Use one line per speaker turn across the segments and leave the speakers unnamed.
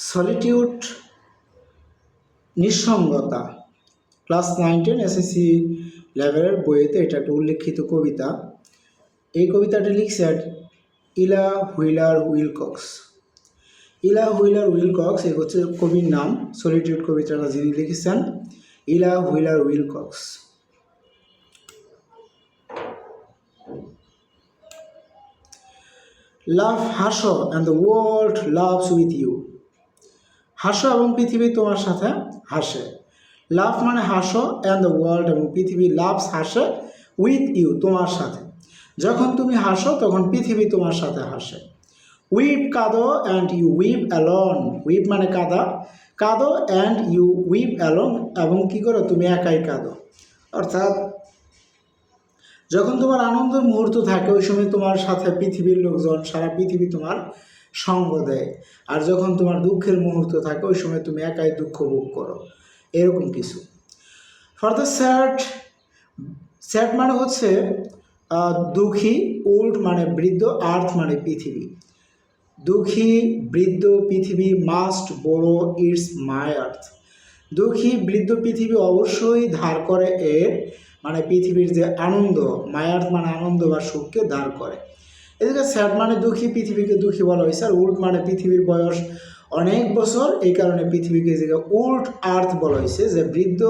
Solitude নিঃসঙ্গতা class 9-10 SSC লেভেলের বইয়েতে এটা একটা উল্লেখিত কবিতা। এই কবিতাটি লিখছেন ইলা হুইলার উইলকক্স। ইলা হুইলার উইলকক্স এই হচ্ছে কবির নাম। সলিটিউড কবিতাটা যিনি লিখেছেন ইলা হুইলার উইলকক্স। লাভ হাসো and the world laughs with you. হাসো এবং পৃথিবী তোমার সাথে হাসে। লাভ মানে হাসো, অ্যান্ড দ্য ওয়ার্ল্ড এবং পৃথিবী লাভস হাসে, উইথ ইউ তোমার সাথে। যখন তুমি হাসো তখন পৃথিবী তোমার সাথে হাসে। উইপ কাঁদো and you weep alone. Weep মানে কাঁদা, কাঁদো অ্যান্ড ইউ উইপ অ্যালন এবং কী করো তুমি একাই কাঁদো। অর্থাৎ যখন তোমার আনন্দের মুহূর্ত থাকে ওই সময় তোমার সাথে পৃথিবীর লোকজন, সারা পৃথিবী তোমার সঙ্গ দেয়। আর যখন তোমার দুঃখের মুহূর্ত থাকে ওই সময় তুমি একাই দুঃখ ভোগ করো, এরকম কিছু। ফর দ্য স্যাড, স্যাড মানে হচ্ছে দুঃখী, ওল্ড মানে বৃদ্ধ, আর্থ মানে পৃথিবী। দুঃখী বৃদ্ধ পৃথিবী মাস্ট বড়ো ইটস মাই আর্থ। দুঃখী বৃদ্ধ পৃথিবী অবশ্যই ধার করে এর মানে পৃথিবীর যে আনন্দ, মায়ার্থ মানে আনন্দ বা সুখকে ধার করে। এদিকে স্যাড মানে দুঃখী, পৃথিবীকে দুঃখী বলা হয়েছে। আর উল্ট মানে পৃথিবীর বয়স অনেক বছর, এই কারণে পৃথিবীকে যে উল্ট আর্থ বলা হয়েছে, যে বৃদ্ধ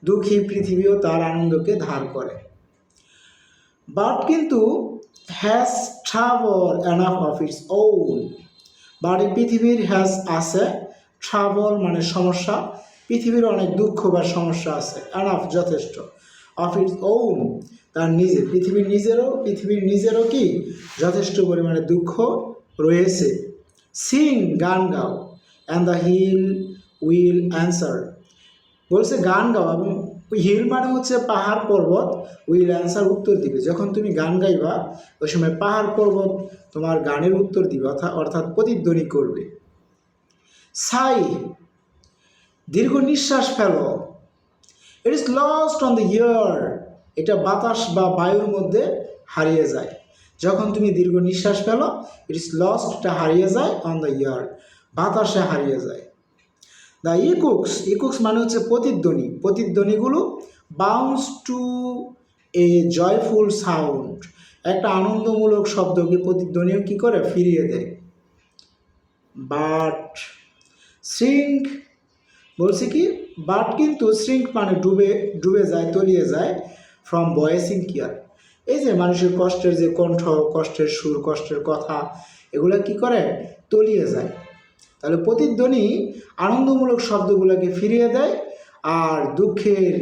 দুঃখী পৃথিবীও তার আনন্দকে ধার করে। বাট কিন্তু has trouble enough of its own. But এই পৃথিবীর হ্যাজ আছে, ট্রাবল মানে সমস্যা, পৃথিবীর অনেক দুঃখ বা সমস্যা আছে, এনাফ যথেষ্ট, অফ ইটস ওন তার নিজে, পৃথিবীর নিজেরও কি যথেষ্ট পরিমাণে দুঃখ রয়েছে। সিং গান গাও and the hill will answer. বলছে গান গাও এবং হিল মানে হচ্ছে পাহাড় পর্বত, উইল অ্যান্সার উত্তর দিবে। যখন তুমি গান গাইবা ওই সময় পাহাড় পর্বত তোমার গানের উত্তর দিবে, অর্থাৎ প্রতিধ্বনি করবে। সাই দীর্ঘ নিঃশ্বাস ফেলো। It is lost on the air. এটা বাতাস বা বায়ুর মধ্যে হারিয়ে যায়। যখন তুমি দীর্ঘ নিঃশ্বাস ফেলো, ইট ইজ লস্ট, এটা হারিয়ে যায়, অন দ্য ইয়ার বাতাসে হারিয়ে যায়। দ্য ইকুক্স, ইকুক্স মানে হচ্ছে প্রতিধ্বনি, প্রতিধ্বনিগুলো bounce to a joyful sound, একটা আনন্দমূলক শব্দকে প্রতিধ্বনিও কী করে ফিরিয়ে দেয়। বাট শ্রিঙ্ক বলছে কি, বাট কিন্তু শ্রিঙ্ক মানে ডুবে যায়, তলিয়ে যায়, ফ্রম ভয়েসিং কেয়ার। এই যে মানুষের কষ্টের যে কণ্ঠ, কষ্টের সুর, কষ্টের কথা, এগুলো কি করে তলিয়ে যায়। তাহলে প্রতিধ্বনি আনন্দমূলক শব্দগুলোকে ফিরিয়ে দেয়, আর দুঃখের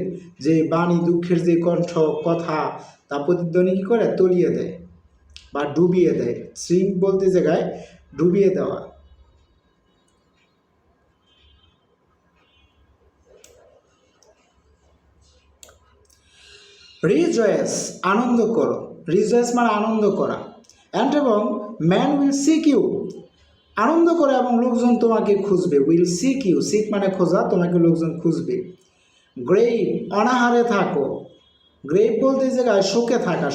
যে বাণী, দুঃখের যে কণ্ঠ কথা, তা প্রতিধ্বনি কী করে তলিয়ে দেয় বা ডুবিয়ে দেয়। শ্রিঙ্ক বলতে জায়গায় ডুবিয়ে দেওয়া। রিজয়েস আনন্দ করো, রিজয়েস মানে আনন্দ করা, অ্যান্ড এবং ম্যান উইল সিক ইউ আনন্দ করে এবং লোকজন তোমাকে খুঁজবে। উইল সিক ইউ, সিক মানে খোঁজা, তোমাকে লোকজন খুঁজবে। গ্রেভ অনাহারে থাকো, গ্রেভ বলতে জায়গায় শোকে থাকা,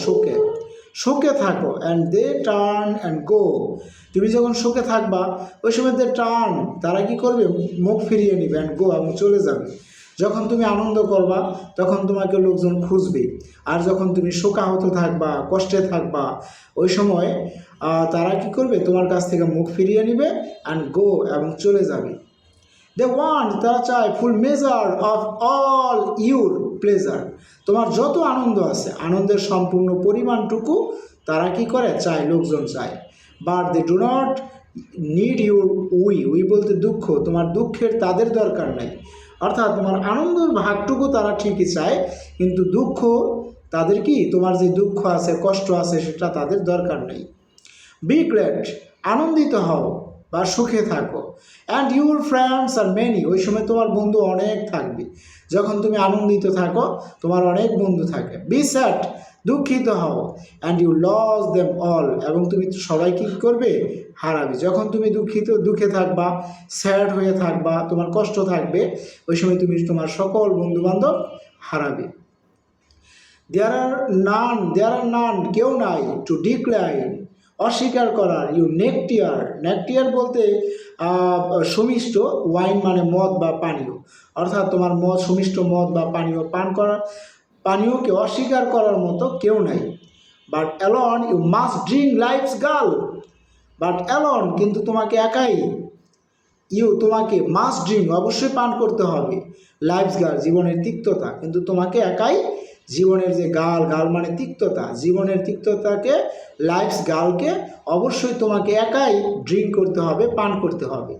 শোকে থাকো, and they turn and go. তুমি যখন শোকে থাকবা ওই সময় দে টার্ন তারা কি করবে মুখ ফিরিয়ে নিবে, অ্যান্ড গো এবং চলে যাবে। যখন তুমি আনন্দ করবা তখন তোমাকে লোকজন খুঁজবে, আর যখন তুমি শোকাহত থাকবা, কষ্টে থাকবা, ওই সময় তারা কি করবে তোমার কাছ থেকে মুখ ফিরিয়ে নিবে, অ্যান্ড গো এবং চলে যাবে। দে ওয়ান্ট তারা চায় full measure of all your pleasure, তোমার যত আনন্দ আছে আনন্দের সম্পূর্ণ পরিমাণটুকু তারা কি করে চায়, লোকজন চায়। But they do not need your woe বলতে দুঃখ, তোমার দুঃখের তাদের দরকার নাই। অর্থাৎ তোমার আনন্দের ভাগটুকু তারা ঠিকই চায়, কিন্তু দুঃখ তাদের কি, তোমার যে দুঃখ আছে, কষ্ট আছে, সেটা তাদের দরকার নেই। বি গ্ল্যাড আনন্দিত হও বা সুখে থাকো, and your friends are many ওই সময় তোমার বন্ধু অনেক থাকবে। যখন তুমি আনন্দিত থাকো তোমার অনেক বন্ধু থাকে। বি স্যাড দুঃখিত হও, and you lose them all এবং তুমি সবাই কী করবে হারাবে। যখন তুমি দুঃখে থাকবা, স্যাড হয়ে থাকবা, তোমার কষ্ট থাকবে, ওই সময় তুমি তোমার সকল বন্ধুবান্ধব হারাবে। দেয়ার আর নান কেউ নাই টু ডিক্লাইন অস্বীকার করার, ইউ নেকটিয়ার। নেকটিয়ার বলতে সুমিষ্ট, ওয়াইন মানে মদ বা পানীয়, অর্থাৎ তোমার সুমিষ্ট মদ বা পানীয় পান করার, পানীয়কে অস্বীকার করার মতো কেউ নাই। But alone you must drink life's gall, but alone কিন্তু তোমাকে একাই, তোমাকে মাস্ট ড্রিঙ্ক অবশ্যই পান করতে হবে, লাইফস গার্ল জীবনের তিক্ততা, কিন্তু তোমাকে একাই জীবনের যে গাল, গাল মানে তিক্ততা, জীবনের তিক্ততাকে, লাইফস গার্লকে অবশ্যই তোমাকে একাই ড্রিঙ্ক করতে হবে, পান করতে হবে।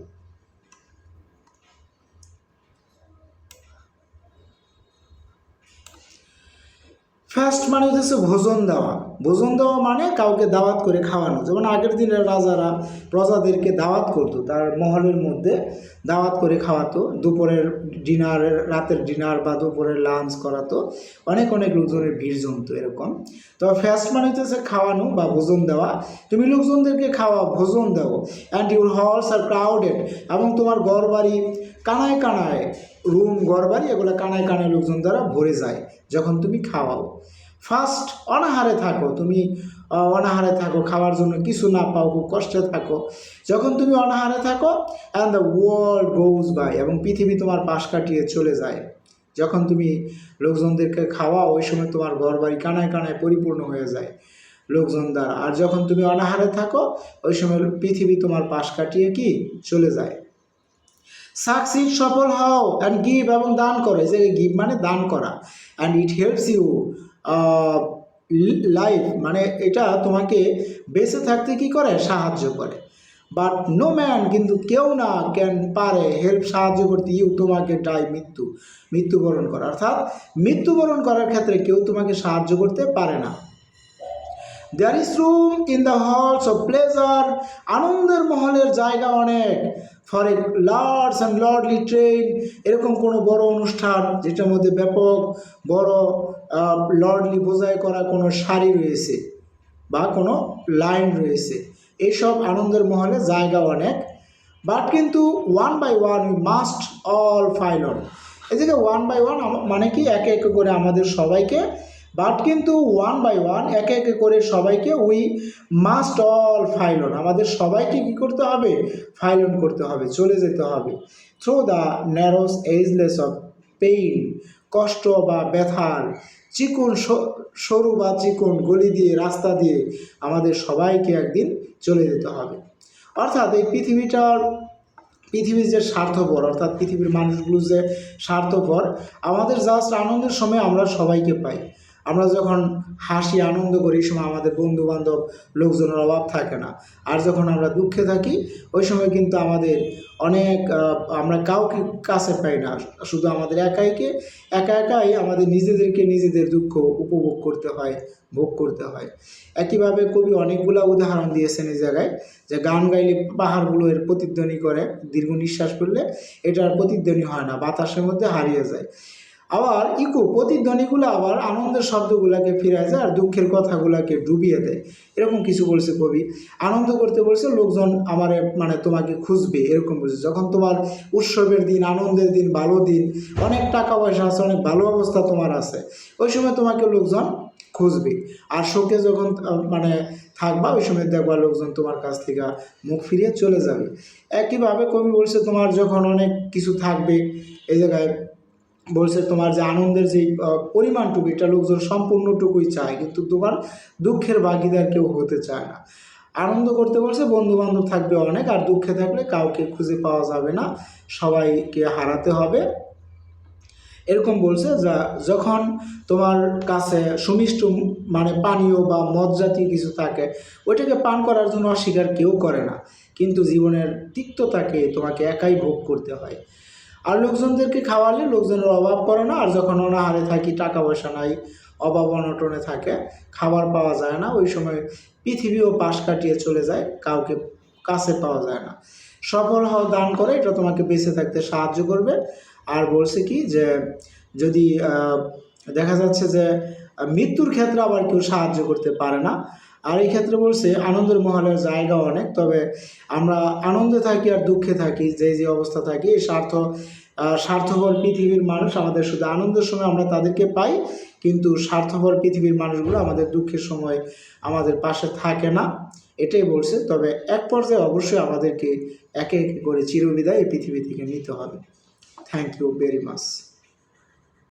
ফার্স্ট মানে হচ্ছে ভোজন দেওয়া। ভোজন দেওয়া মানে কাউকে দাওয়াত করে খাওয়ানো। যেমন আগের দিনের রাজারা প্রজাদেরকে দাওয়াত করতো, তার মহলের মধ্যে দাওয়াত করে খাওয়াতো, দুপুরের ডিনার, রাতের ডিনার বা দুপুরের লাঞ্চ করাতো, অনেক অনেক লোকজনের ভিড় জমতো এরকম। তো ফার্স্ট মানে হচ্ছে খাওয়ানো বা ভোজন দেওয়া। তুমি লোকজনদেরকে খাওয়া, ভোজন দাও। And your halls are crowded, এবং তোমার ঘর বাড়ি কানায় কানায়, রুম ঘর বাড়ি এগুলো কানায় কানায় লোকজন দ্বারা ভরে যায় যখন তুমি খাওয়াও। ফার্স্ট অনাহারে থাকো, তুমি অনাহারে থাকো, খাওয়ার জন্য কিছু না পাও, খুব কষ্টে থাকো, যখন তুমি অনাহারে থাকো। And the world goes by, এবং পৃথিবী তোমার পাশ কাটিয়ে চলে যায়। যখন তুমি লোকজনদেরকে খাওয়াও ওই সময় তোমার ঘর বাড়ি কানায় কানায় পরিপূর্ণ হয়ে যায় লোকজন দ্বারা। আর যখন তুমি অনাহারে থাকো ওই সময় পৃথিবী তোমার পাশ কাটিয়ে কি চলে যায়। সাকসিড সফল হও, অ্যান্ড গিভ এবং দান করে, যে গিভ মানে দান করা, and it helps you life মানে এটা তোমাকে বেঁচে থাকতে কি করে, সাহায্য করে। বাট নো ম্যান কিন্তু কেউ না ক্যান পারে হেল্প সাহায্য করতে ইউ তোমাকে ডাই মৃত্যুবরণ করা, অর্থাৎ মৃত্যুবরণ করার ক্ষেত্রে কেউ তোমাকে সাহায্য করতে পারে না। There is room in the halls of pleasure, আনন্দের মহলের জায়গা অনেক, for a large and lordly train, এরকম কোনো বড় অনুষ্ঠান যেটার মধ্যে ব্যাপক বড় লর্ডলি বোঝাই করা কোনো সারি রয়েছে বা কোনো লাইন রয়েছে, এইসব আনন্দের মহলে জায়গা অনেক। বাট কিন্তু one by one we must all file on, এই যে ওয়ান বাই ওয়ান মানে কি একে একে করে আমাদের সবাইকে, বাট কিন্তু ওয়ান বাই ওয়ান একে একে করে সবাইকে we must all file on, আমাদের সবাইকে কী করতে হবে, ফাইল অন করতে হবে, চলে যেতে হবে। Through the narrows ageless of pain, কষ্ট বা ব্যথার চিকন সরু বা চিকন গলি দিয়ে, রাস্তা দিয়ে আমাদের সবাইকে একদিন চলে যেতে হবে। অর্থাৎ এই পৃথিবীর যে স্বার্থপর, অর্থাৎ পৃথিবীর মানুষগুলো যে স্বার্থপর, আমাদের জাস্ট আনন্দের সময় আমরা সবাইকে পাই। আমরা যখন হাসি আনন্দ করি এই সময় আমাদের বন্ধু বান্ধব লোকজনের অভাব থাকে না। আর যখন আমরা দুঃখে থাকি ওই সময় কিন্তু আমাদের অনেক আমরা কাউকে কাছে পাই না, শুধু আমাদের একাই আমাদের নিজেদের দুঃখ উপভোগ করতে হয়, ভোগ করতে হয়। একইভাবে কবি অনেকগুলো উদাহরণ দিয়েছেন এই জায়গায়, যে গান গাইলে পাহাড়গুলো এর প্রতিধ্বনি করে, দীর্ঘ নিঃশ্বাস ফেললে এটার প্রতিধ্বনি হয় না, বাতাসের মধ্যে হারিয়ে যায়। আবার প্রতিধ্বনিগুলো আবার আনন্দের শব্দগুলোকে ফিরে যায় আর দুঃখের কথাগুলোকে ডুবিয়ে দেয়, এরকম কিছু বলছে কবি। আনন্দ করতে বলছে লোকজন আমার মানে তোমাকে খুঁজবে, এরকম বলছে। যখন তোমার উৎসবের দিন, আনন্দের দিন, ভালো দিন, অনেক টাকা পয়সা আছে, অনেক ভালো অবস্থা তোমার আছে, ওই সময় তোমাকে লোকজন খুঁজবে। আর শোকে যখন মানে থাকবা ওই সময় দেখবা লোকজন তোমার কাছ থেকে মুখ ফিরিয়ে চলে যাবে। একইভাবে কবি বলছে তোমার যখন অনেক কিছু থাকবে, এই জায়গায় বলছে তোমার যে আনন্দের যে পরিমাণটুকু এটা লোকজন সম্পূর্ণটুকুই চায়, কিন্তু তোমার দুঃখের ভাগিদার কেউ হতে চায় না। আনন্দ করতে বলছে বন্ধু বান্ধব থাকবে অনেক, আর দুঃখে থাকলে কাউকে খুঁজে পাওয়া যাবে না, সবাইকে হারাতে হবে, এরকম বলছে। যখন তোমার কাছে সুমিষ্ট মানে পানীয় বা মদ জাতীয় কিছু থাকে ওইটাকে পান করার জন্য অস্বীকার কেউ করে না, কিন্তু জীবনের তিক্ততাকে তোমাকে একাই ভোগ করতে হয়। আর লোকজনদেরকে খাওয়ালে লোকজনের অভাব পড়ে না, আর যখন অনাহারে থাকি, টাকা পয়সা নাই, অভাব অনটনে থাকে, খাবার পাওয়া যায় না, ওই সময় পৃথিবীও পাশ কাটিয়ে চলে যায়, কাউকে কাছে পাওয়া যায় না। সফল হওয়া দান করে, এটা তোমাকে বেঁচে থাকতে সাহায্য করবে। আর বলছে কি যে যদি দেখা যাচ্ছে যে মৃত্যুর ক্ষেত্রে আবার কেউ সাহায্য করতে পারে না। আর এই ক্ষেত্রে বলছে আনন্দের মহলের জায়গা অনেক, তবে আমরা আনন্দে থাকি আর দুঃখে থাকি, যে অবস্থা থাকি, এই স্বার্থপর পৃথিবীর মানুষ আমাদের শুধু আনন্দের সময় আমরা তাদেরকে পাই, কিন্তু স্বার্থপর পৃথিবীর মানুষগুলো আমাদের দুঃখের সময় আমাদের পাশে থাকে না। এটাই বলছে। তবে এক পর্যায়ে অবশ্যই আমাদেরকে একে একে করে চিরবিদায় এই পৃথিবী থেকে নিতে হবে। Thank you very much.